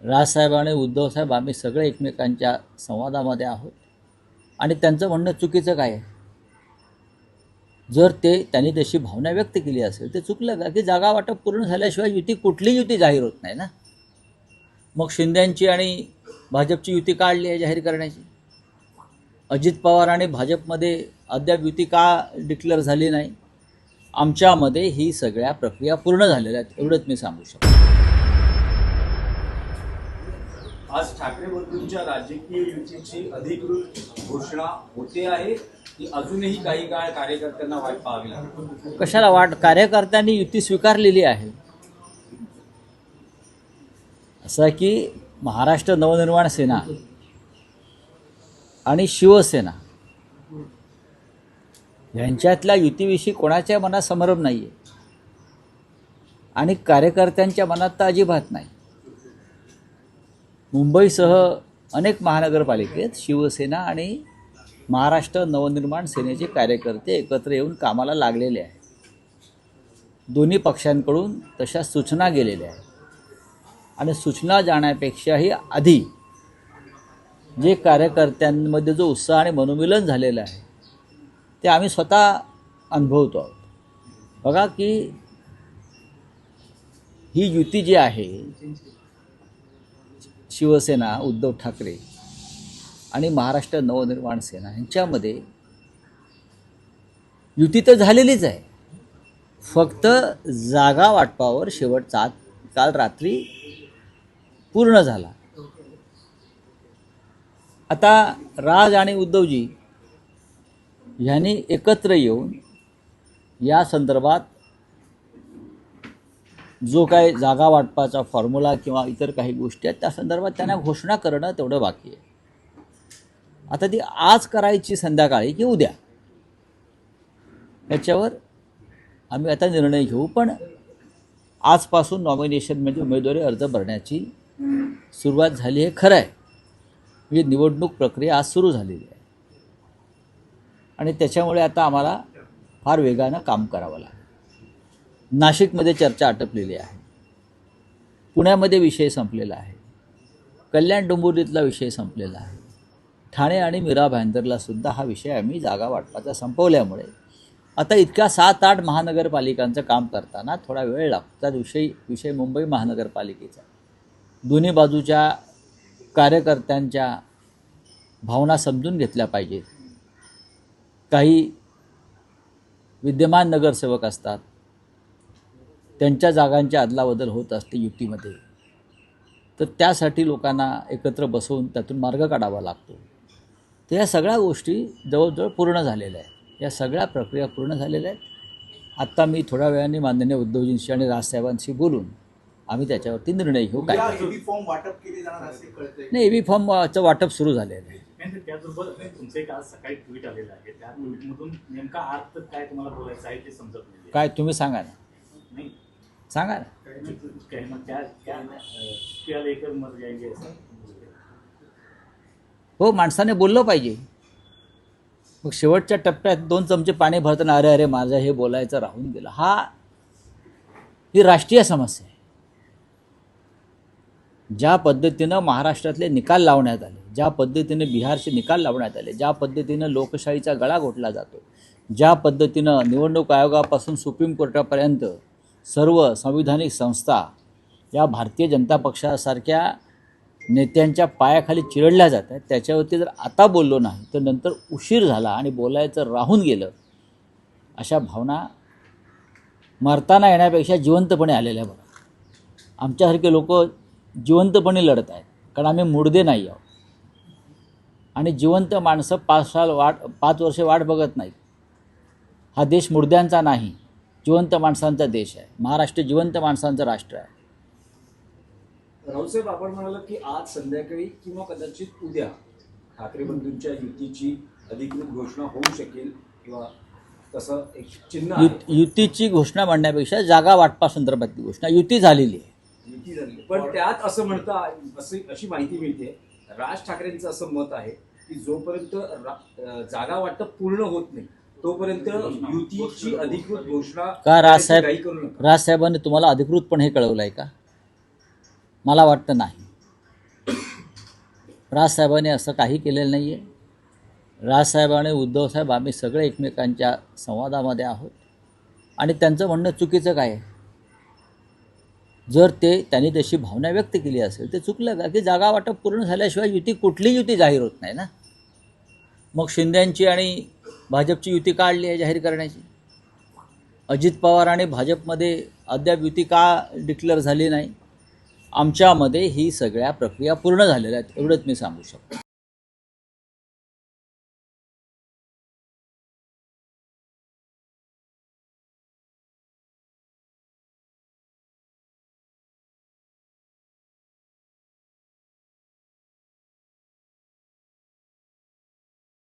राजसाहेब आणि उद्धवसाहेब आम्ही सगळे एकमेकांच्या संवादामध्ये आहोत आणि त्यांचं म्हणणं चुकीचं काय आहे? जर त्यांनी तशी भावना व्यक्त केली असेल ते चुकलं का? की जागा वाटप पूर्ण झाल्याशिवाय युती, कुठली युती जाहीर होत नाही ना. मग शिंद्यांची आणि भाजपची युती काढली आहे जाहीर करण्याची. अजित पवार आणि भाजपमध्ये अद्याप युती का डिक्लेअर झाली नाही? आमच्यामध्ये ही सगळ्या प्रक्रिया पूर्ण झालेल्या आहेत, एवढंच मी सांगू शकतो. आज ठाकरे बंधूंच्या राजकीय युतीची अधिकृत घोषणा होते आहे की अजूनही काही काळ कार्यकर्त्यांना वाट पाहावी लागेल? कशाला वाट? कार्यकर्त्यांनी युती स्वीकारलेली आहे. असं की महाराष्ट्र नवनिर्माण सेना आणि शिवसेना यांच्यातल्या युतीविषयी कोणाच्या मनात संभ्रम नाही आहे आणि कार्यकर्त्यांच्या मनात तर अजिबात नाही. मुंबईसह अनेक महानगरपालिकेत शिवसेना आणि महाराष्ट्र नवनिर्माण सेनेचे कार्यकर्ते एकत्र येऊन कामाला लागलेले आहेत. दोन्ही पक्षांकडून तशा सूचना गेलेल्या आहेत आणि सूचना जाण्यापेक्षाही आधी जे कार्यकर्त्यांमध्ये जो उत्साह आणि मनोमिलन झालेलं आहे ते आम्ही स्वतः अनुभवतो आहोत. बघा की ही युती जी आहे, शिवसेना उद्धव ठाकरे आणि महाराष्ट्र नवनिर्माण सेना यांच्यामध्ये युती तर झालेलीच आहे, फक्त जागा वाटपावर शेवटचा काल रात्री पूर्ण झाला. आता राज आणि उद्धवजी यांनी एकत्र येऊन या संदर्भात जो काही जागा वाटपाचा फॉर्म्युला किंवा इतर काही गोष्टी आहेत त्या संदर्भात त्यांना घोषणा करणं तेवढं बाकी आहे. आता ती आज करायची संध्याकाळी की उद्या याच्यावर आम्ही आता निर्णय घेऊ. पण आजपासून नॉमिनेशन म्हणजे उमेदवारी अर्ज भरण्याची सुरुवात झाली आहे, खरं आहे. म्हणजे निवडणूक प्रक्रिया आज सुरू झालेली आहे आणि त्याच्यामुळे आता आम्हाला फार वेगानं काम करावं लागेल. नाशिकमध्ये चर्चा आटपलेली आहे, पुण्यामध्ये विषय संपलेला आहे, कल्याण डोंबिवलीतला विषय संपलेला आहे, ठाणे आणि मीरा भाईंदरलासुद्धा हा विषय आम्ही जागा वाटपाचा संपवल्यामुळे आता इतक्या 7-8 महानगरपालिकांचं काम करताना थोडा वेळ लागतो. त्यात विषय मुंबई महानगरपालिकेचा. दोन्ही बाजूच्या कार्यकर्त्यांच्या भावना समजून घेतल्या पाहिजेत. काही विद्यमान नगरसेवक असतात, त्यांच्या जागांची अदलाबदल होत असते युतीमध्ये, तर त्यासाठी लोकांना एकत्र बसवून त्यातून मार्ग काढावा लागतो. तर या सगळ्या गोष्टी जवळजवळ पूर्ण झालेल्या आहेत. या सगळ्या प्रक्रिया पूर्ण झालेल्या आहेत. आत्ता मी थोड्या वेळाने माननीय उद्धवजींशी आणि राजसाहेबांशी बोलून आम्ही त्याच्यावरती निर्णय घेऊ. काय नाही, एबी फॉर्मचं वाटप सुरू झालेलं आहे. त्याचबरोबर तुमचं एक आज सकाळी ट्विट आलेलं आहे, त्या ट्विटमधून नेमका अर्थ काय तुम्हाला बोलायचं आहे ते समजत नाही. काय तुम्ही सांगा ना, नाही सांगा ना. हो, माणसाने बोललं पाहिजे. मग शेवटच्या टप्प्यात 2 चमचे पाणी भरताना अरे अरे माझं हे बोलायचं राहून गेलं, ही राष्ट्रीय समस्या आहे. ज्या पद्धतीनं महाराष्ट्रातले निकाल लावण्यात आले, ज्या पद्धतीने बिहारचे निकाल लावण्यात आले, ज्या पद्धतीनं लोकशाहीचा गळा घोटला जातो, ज्या पद्धतीनं निवडणूक आयोगापासून सुप्रीम कोर्टापर्यंत सर्व संविधानिक संस्था या भारतीय जनता पक्षासारख्या नेत्यांच्या पायाखाली चिरडल्या जातात, त्याच्यावरती जर आता बोललो नाही तर नंतर उशीर झाला आणि बोलायचं राहून गेलं, अशा भावना मरताना येण्यापेक्षा जिवंतपणे आलेल्या बरं. आमच्यासारखे लोक जिवंतपणे लढत आहेत, कारण आम्ही मुडदे नाही आहोत आणि जिवंत माणसं 5 वर्षे वाट बघत नाहीत. हा देश मुडद्यांचा नाही, जिवंत माणसांचा देश आहे. महाराष्ट्र जिवंत माणसांचं राष्ट्र आहे. रावसाहेब, आपण म्हणाल की आज संध्याकाळी किंवा कदाचित उद्या ठाकरे बंधूंच्या युतीची अधिकृत घोषणा होऊ शकेल किंवा तसं एक चिन्ह आहे. युतीची घोषणा म्हणण्यापेक्षा जागा वाटपा संदर्भातली घोषणा युती झालेली आहे. युती झाली, पण त्यात असं म्हणता अशी माहिती मिळते, राज ठाकरेंचं असं मत आहे की जोपर्यंत जागा वाटप पूर्ण होत नाही तोपर्यंत युतीची अधिकृत घोषणा का राजसाहेबांनी तुम्हाला अधिकृतपणे हे कळवलं आहे का? मला वाटतं नाही. राजसाहेबांनी असं काही केलेलं नाही आहे. राजसाहेब आणि उद्धवसाहेब आम्ही सगळे एकमेकांच्या संवादामध्ये आहोत आणि त्यांचं म्हणणं चुकीचं काय आहे? जर त्यांनी तशी भावना व्यक्त केली असेल ते चुकलं का? की जागा वाटप पूर्ण झाल्याशिवाय युती, कुठली युती जाहीर होत नाही ना. मग शिंद्यांची आणि भाजपची युती काढली आहे जाहीर करण्याची. अजित पवार आणि भाजपमध्ये अद्याप युती का डिक्लेअर झाली नाही? आमच्यामध्ये ही सगळ्या प्रक्रिया पूर्ण झालेल्या आहेत, एवढंच मी सांगू शकतो.